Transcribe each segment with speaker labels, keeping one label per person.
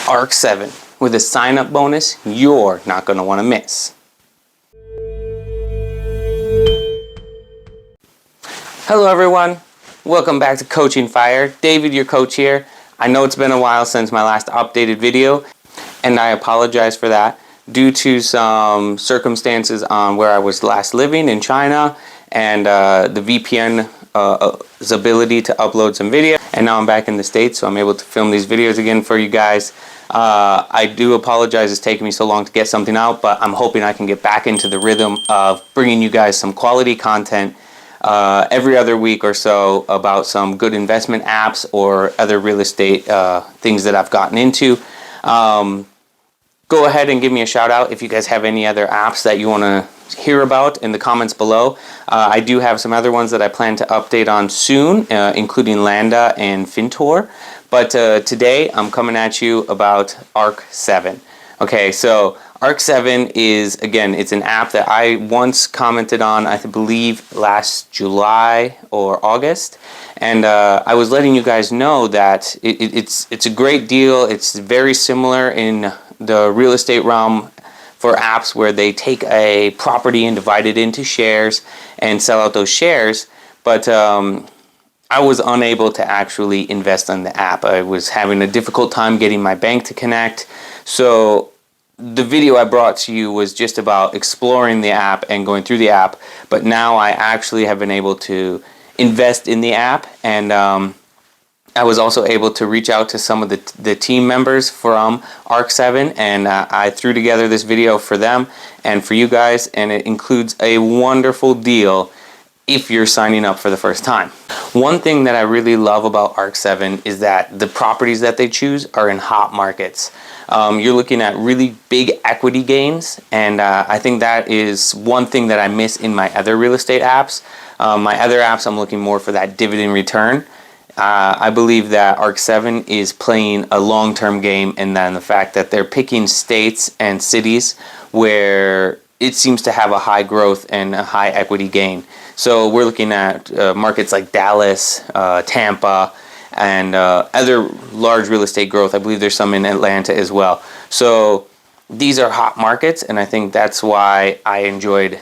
Speaker 1: ARK 7 with a sign-up bonus you're not going to want to miss. Hello everyone, welcome back to Coaching F.I.R.E. David, your coach here. I know it's been a while since my last updated video, and I apologize for that due to some circumstances on where I was last living in China and the VPN's ability to upload some video. And now I'm back in the States, so I'm able to film these videos again for you guys. I do apologize it's taking me so long to get something out, but I'm hoping I can get back into the rhythm of bringing you guys some quality content every other week or so about some good investment apps or other real estate things that I've gotten into. Go ahead and give me a shout out if you guys have any other apps that you want to hear about in the comments below. I do have some other ones that I plan to update on soon, including Landa and Fintor. But today I'm coming at you about ARK 7. Okay, so ARK 7 is, again, it's an app that I once commented on, I believe last July or August, and I was letting you guys know that it's a great deal. It's very similar in the real estate realm for apps where they take a property and divide it into shares and sell out those shares, but I was unable to actually invest in the app. I was having a difficult time getting my bank to connect, so the video I brought to you was just about exploring the app and going through the app, but now I actually have been able to invest in the app, and I was also able to reach out to some of the team members from ARK 7, and I threw together this video for them and for you guys, and it includes a wonderful deal if you're signing up for the first time. One thing that I really love about ARK 7 is that the properties that they choose are in hot markets. You're looking at really big equity gains, and I think that is one thing that I miss in my other real estate apps. My other apps, I'm looking more for that dividend return. I believe that ARK 7 is playing a long-term game, and then the fact that they're picking states and cities where it seems to have a high growth and a high equity gain. So we're looking at markets like Dallas, Tampa, and other large real estate growth. I believe there's some in Atlanta as well. So these are hot markets, and I think that's why I enjoyed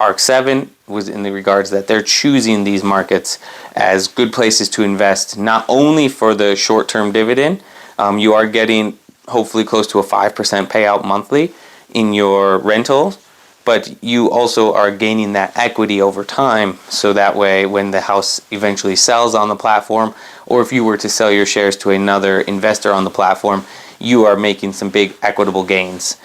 Speaker 1: ARK 7, was in the regards that they're choosing these markets as good places to invest, not only for the short-term dividend. You are getting hopefully close to a 5% payout monthly in your rentals, but you also are gaining that equity over time, so that way when the house eventually sells on the platform, or if you were to sell your shares to another investor on the platform, you are making some big equitable gains.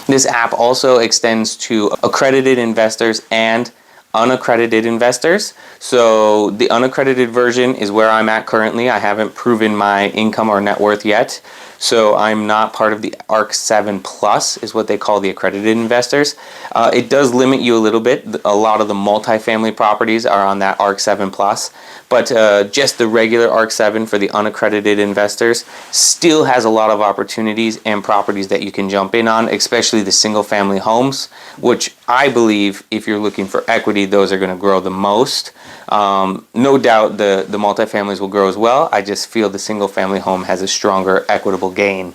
Speaker 1: This app also extends to accredited investors and unaccredited investors. So the unaccredited version is where I'm at currently. I haven't proven my income or net worth yet, so I'm not part of the ARK 7 Plus, is what they call the accredited investors. It does limit you a little bit. A lot of the multifamily properties are on that ARK 7 Plus, but just the regular ARK 7 for the unaccredited investors still has a lot of opportunities and properties that you can jump in on, especially the single family homes, which I believe if you're looking for equity, those are going to grow the most. No doubt the multifamilies will grow as well. I just feel the single family home has a stronger equitable gain.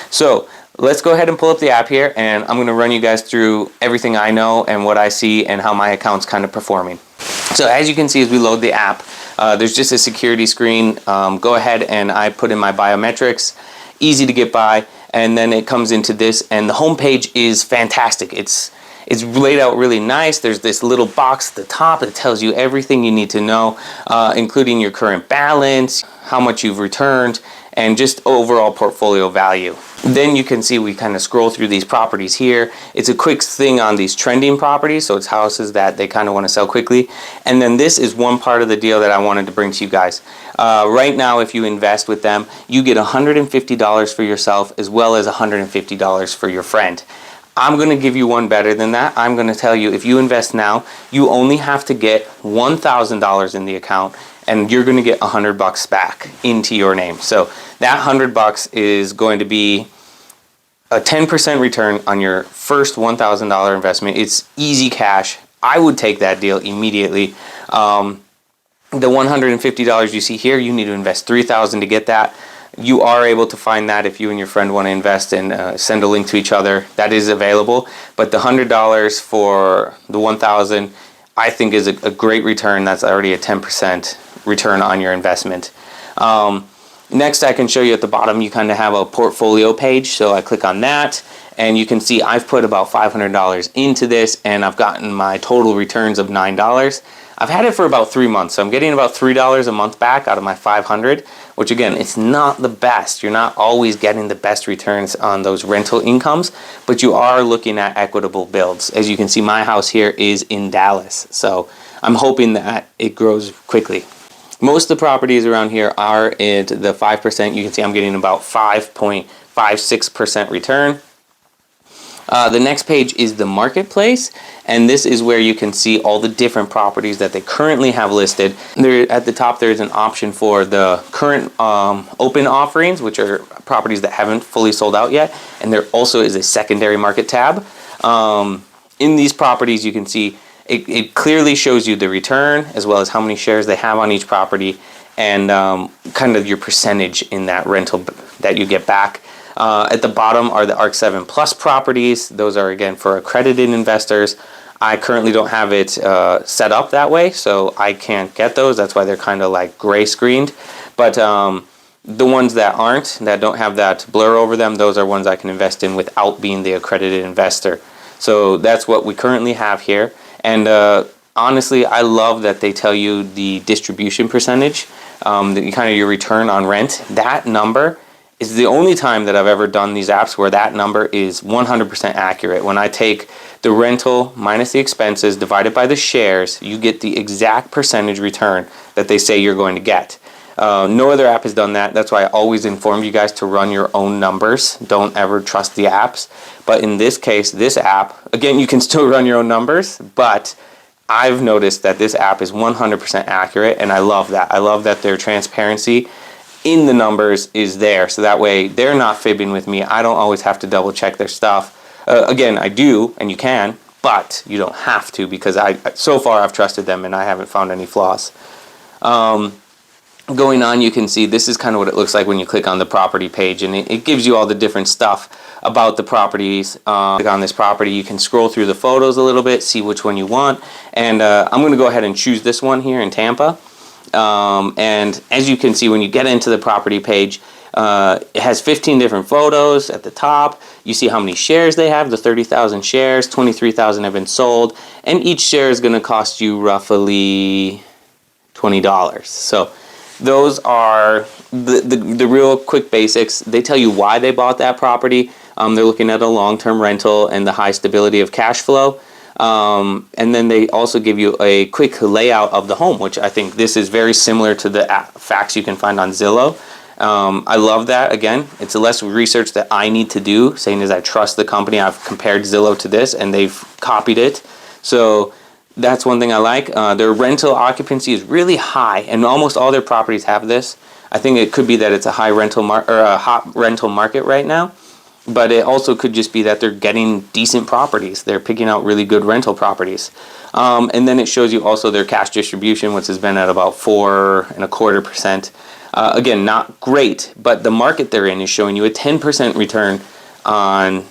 Speaker 1: So let's go ahead and pull up the app here, and I'm going to run you guys through everything I know and what I see and how my account's kind of performing. So as you can see, as we load the app, there's just a security screen. Go ahead and I put in my biometrics, easy to get by, and then it comes into this, and the home page is fantastic. It's laid out really nice. There's this little box at the top that tells you everything you need to know, including your current balance, how much you've returned, and just overall portfolio value. Then you can see we kind of scroll through these properties here. It's a quick thing on these trending properties, so it's houses that they kind of want to sell quickly. And then this is one part of the deal that I wanted to bring to you guys. Right now, if you invest with them, you get $150 for yourself as well as $150 for your friend. I'm going to give you one better than that. I'm going to tell you, if you invest now, you only have to get $1,000 in the account, and you're going to get $100 back into your name. So that $100 is going to be a 10% return on your first $1,000 investment. It's easy cash. I would take that deal immediately. The $150 you see here, you need to invest $3,000 to get that. you are able to find that if you and your friend want to invest and send a link to each other. That is available. But the $100 for the 1,000, I think is a great return. That's already a 10% return on your investment. Next, I can show you at the bottom, you kind of have a portfolio page. So I click on that, and you can see I've put about $500 into this, and I've gotten my total returns of $9. I've had it for about 3 months, so I'm getting about $3 a month back out of my $500, which again, it's not the best. You're not always getting the best returns on those rental incomes, but you are looking at equitable builds. As you can see, my house here is in Dallas, so I'm hoping that it grows quickly. Most of the properties around here are at the 5%. You can see I'm getting about 5.56% return. The next page is the marketplace, and this is where you can see all the different properties that they currently have listed. There, at the top, there's an option for the current open offerings, which are properties that haven't fully sold out yet, and there also is a secondary market tab. In these properties, you can see it clearly shows you the return as well as how many shares they have on each property, and kind of your percentage in that rental that you get back. At the bottom are the ARK 7 Plus properties. Those are, again, for accredited investors. I currently don't have it set up that way, so I can't get those. That's why they're kind of like gray screened. But the ones that aren't, that don't have that blur over them, those are ones I can invest in without being the accredited investor. So that's what we currently have here. And honestly, I love that they tell you the distribution percentage, kind of your return on rent. That number is the only time that I've ever done these apps where that number is 100% accurate. When I take the rental minus the expenses divided by the shares, you get the exact percentage return that they say you're going to get. No other app has done that. That's why I always inform you guys to run your own numbers. Don't ever trust the apps. But in this case, this app, again, you can still run your own numbers, but I've noticed that this app is 100% accurate, and I love that. I love that their transparency in the numbers is there, so that way they're not fibbing with me. I don't always have to double check their stuff. Again, I do, and you can, but you don't have to, because so far I've trusted them and I haven't found any flaws. Going on, you can see this is kind of what it looks like when you click on the property page, and it gives you all the different stuff about the properties. Click on this property, you can scroll through the photos a little bit, see which one you want, and I'm going to go ahead and choose this one here in Tampa. And as you can see, when you get into the property page, it has 15 different photos at the top. You see how many shares they have, the 30,000 shares, 23,000 have been sold, and each share is going to cost you roughly $20. So those are the real quick basics. They tell you why they bought that property. They're looking at a long-term rental and the high stability of cash flow. And then they also give you a quick layout of the home, which I think this is very similar to the facts you can find on Zillow. I love that. Again, it's less research that I need to do, saying as I trust the company. I've compared Zillow to this, and they've copied it. So that's one thing I like. Their rental occupancy is really high, and almost all their properties have this. I think it could be that it's a high rental or a hot rental market right now, but it also could just be that they're getting decent properties. They're picking out really good rental properties. And then it shows you also their cash distribution, which has been at about 4.25%. Again, not great, but the market they're in is showing you a 10% return on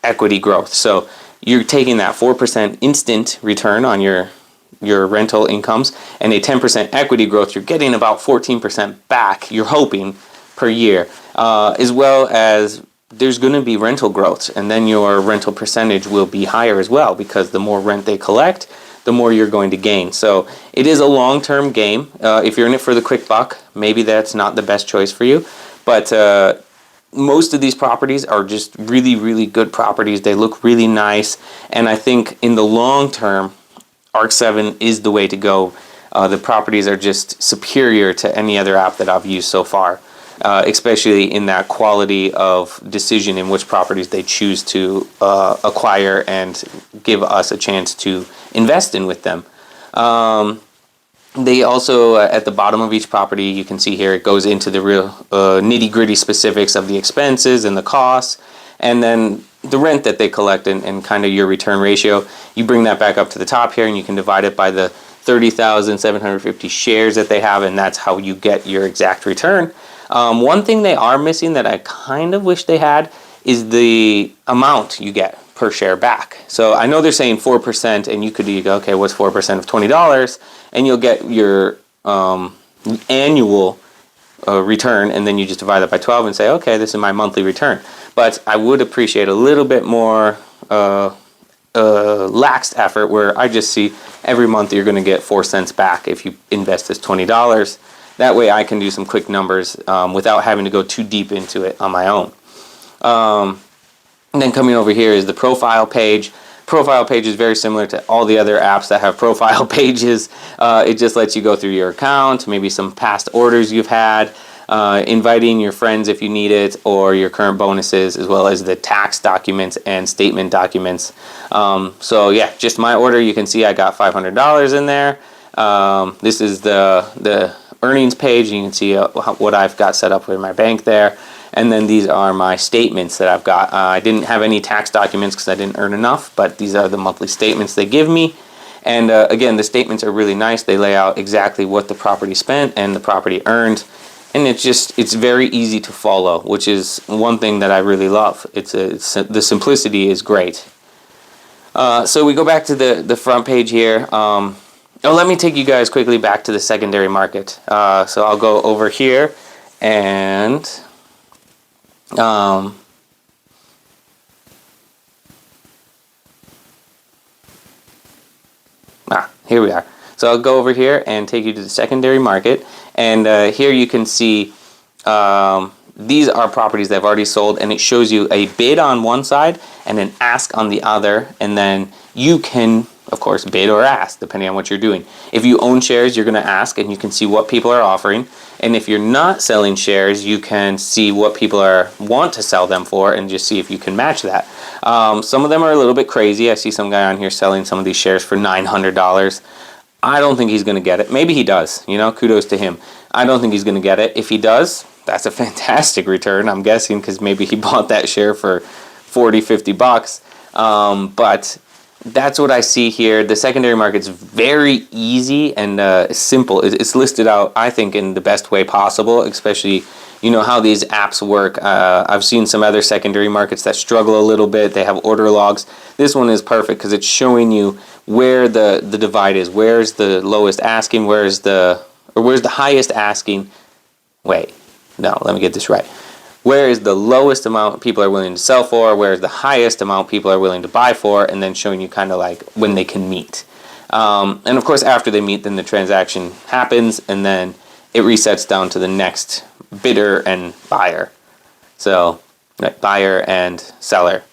Speaker 1: equity growth. So you're taking that 4% instant return on your rental incomes and a 10% equity growth. You're getting about 14% back, you're hoping, per year, as well as there's going to be rental growth, and then your rental percentage will be higher as well, because the more rent they collect, the more you're going to gain. So it is a long-term game. If you're in it for the quick buck, maybe that's not the best choice for you, but most of these properties are just really, really good properties. They look really nice, and I think in the long term, ARK 7 is the way to go. The properties are just superior to any other app that I've used so far. Especially in that quality of decision in which properties they choose to acquire and give us a chance to invest in with them. They also, at the bottom of each property, you can see here, it goes into the real nitty-gritty specifics of the expenses and the costs, and then the rent that they collect and kind of your return ratio. You bring that back up to the top here, and you can divide it by the 30,750 shares that they have, and that's how you get your exact return. One thing they are missing that I kind of wish they had is the amount you get per share back. So I know they're saying 4%, and you go, okay, what's 4% of $20? And you'll get your annual return, and then you just divide that by 12 and say, okay, this is my monthly return. But I would appreciate a little bit more laxed effort, where I just see every month you're going to get 4 cents back if you invest this $20. That way I can do some quick numbers without having to go too deep into it on my own. And then coming over here is the profile page. Profile page is very similar to all the other apps that have profile pages. It just lets you go through your account, maybe some past orders you've had, inviting your friends if you need it, or your current bonuses, as well as the tax documents and statement documents. So yeah, just my order. You can see I got $500 in there. This is the earnings page. You can see what I've got set up with my bank there. And then these are my statements that I've got. I didn't have any tax documents because I didn't earn enough, but these are the monthly statements they give me. And again, the statements are really nice. They lay out exactly what the property spent and the property earned. And it's very easy to follow, which is one thing that I really love. The simplicity is great. So we go back to the front page here. Let me take you guys quickly back to the secondary market. So I'll go over here and here we are. So I'll go over here and take you to the secondary market, and here you can see these are properties that have already sold, and it shows you a bid on one side and an ask on the other, and then you can, of course, bid or ask depending on what you're doing. If you own shares, you're going to ask, and you can see what people are offering. And if you're not selling shares, you can see what people want to sell them for, and just see if you can match that. Some of them are a little bit crazy. I see some guy on here selling some of these shares for $900. I don't think he's going to get it. Maybe he does. Kudos to him. I don't think he's going to get it. If he does, that's a fantastic return, I'm guessing, because maybe he bought that share for $40-50. But that's what I see here. The secondary market's very easy and simple. It's listed out, I think, in the best way possible, especially how these apps work. I've seen some other secondary markets that struggle a little bit. They have order logs. This one is perfect because it's showing you where the divide is. Where's the lowest asking? Where's the highest asking? Wait, no, let me get this right. Where is the lowest amount people are willing to sell for? Where is the highest amount people are willing to buy for? And then showing you kind of like when they can meet. And of course, after they meet, then the transaction happens, and then it resets down to the next bidder and buyer. So, buyer and seller.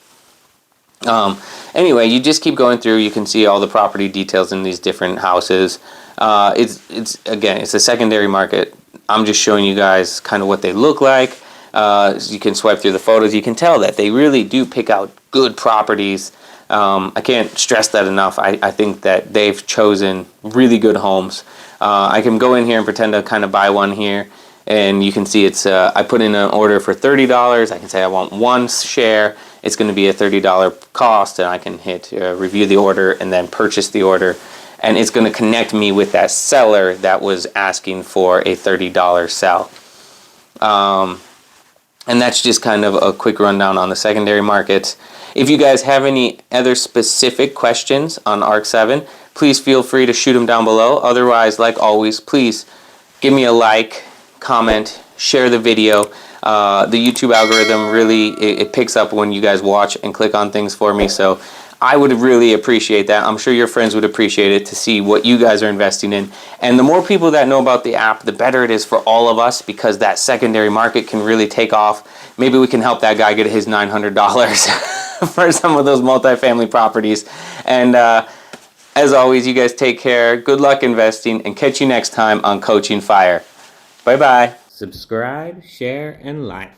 Speaker 1: Anyway, you just keep going through. You can see all the property details in these different houses. It's a secondary market. I'm just showing you guys kind of what they look like. You can swipe through the photos. You can tell that they really do pick out good properties. I can't stress that enough. I think that they've chosen really good homes. I can go in here and pretend to kind of buy one here, and you can see I put in an order for $30. I can say I want one share. It's going to be a $30 cost, and I can hit review the order and then purchase the order. And it's going to connect me with that seller that was asking for a $30 sell. And that's just kind of a quick rundown on the secondary market. If you guys have any other specific questions on ARK 7, please feel free to shoot them down below. Otherwise, like always, please give me a like, comment, share the video. The YouTube algorithm really, it picks up when you guys watch and click on things for me. So I would really appreciate that. I'm sure your friends would appreciate it to see what you guys are investing in. And the more people that know about the app, the better it is for all of us, because that secondary market can really take off. Maybe we can help that guy get his $900 for some of those multifamily properties. And as always, you guys take care. Good luck investing, and catch you next time on Coaching F.I.R.E. Bye-bye. Subscribe, share, and like.